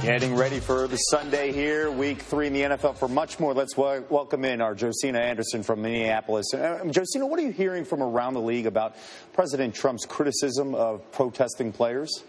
Getting ready for the Sunday here, week 3 in the NFL. For much more, let's welcome in our Josina Anderson from Minneapolis. Josina, what are you hearing from around the league about President Trump's criticism of protesting players?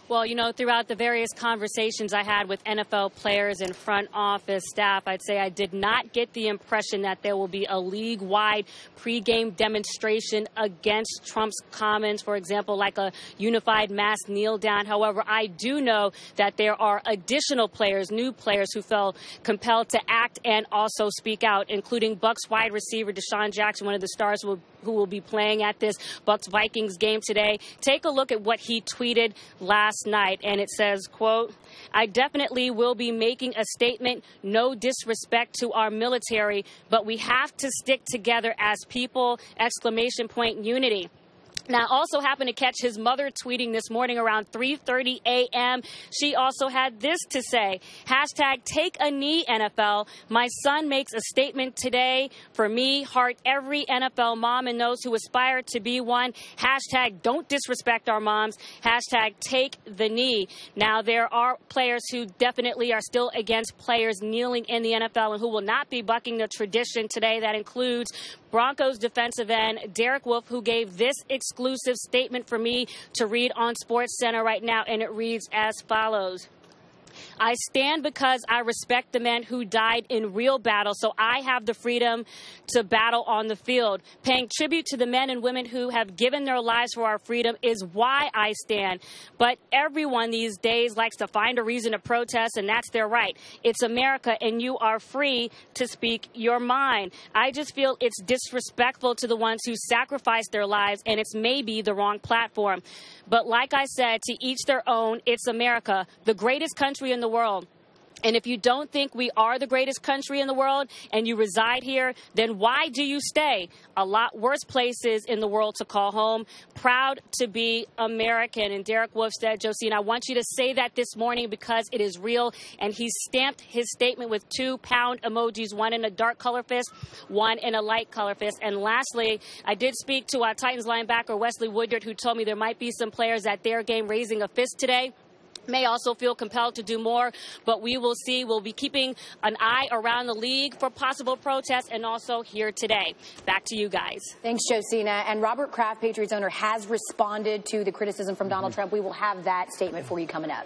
Well, you know, throughout the various conversations I had with NFL players and front office staff, I'd say I did not get the impression that there will be a league-wide pregame demonstration against Trump's comments, for example, like a unified mass kneel down. However, I do know that there are additional players, new players, who felt compelled to act and also speak out, including Bucs wide receiver Deshaun Jackson, one of the stars who will be playing at this Bucs-Vikings game today. Take a look at what he tweeted last night, and it says, quote, "I definitely will be making a statement, no disrespect to our military, but we have to stick together as people, exclamation point, unity." Now, I also happened to catch his mother tweeting this morning around 3:30 a.m. She also had this to say, hashtag take a knee, NFL. My son makes a statement today. For me, heart every NFL mom and those who aspire to be one. Hashtag don't disrespect our moms. Hashtag take the knee. Now, there are players who definitely are still against players kneeling in the NFL and who will not be bucking the tradition today. That includes Broncos defensive end Derek Wolfe, who gave this exclusive statement for me to read on SportsCenter right now, and it reads as follows. I stand because I respect the men who died in real battle, so I have the freedom to battle on the field. Paying tribute to the men and women who have given their lives for our freedom is why I stand. But everyone these days likes to find a reason to protest, and that's their right. It's America, and you are free to speak your mind. I just feel it's disrespectful to the ones who sacrificed their lives, and it's maybe the wrong platform. But like I said, to each their own, it's America, the greatest country in the world. And if you don't think we are the greatest country in the world and you reside here, then why do you stay? A lot worse places in the world to call home. Proud to be American. And Derek Wolfe said, Josina, I want you to say that this morning because it is real. And he stamped his statement with 2 pound emojis, one in a dark color fist, one in a light color fist. And lastly, I did speak to our Titans linebacker Wesley Woodyard, who told me there might be some players at their game raising a fist today. May also feel compelled to do more, but we will see. We'll be keeping an eye around the league for possible protests and also here today. Back to you guys. Thanks, Josina. And Robert Kraft, Patriots owner, has responded to the criticism from Donald Trump. We will have that statement for you coming up.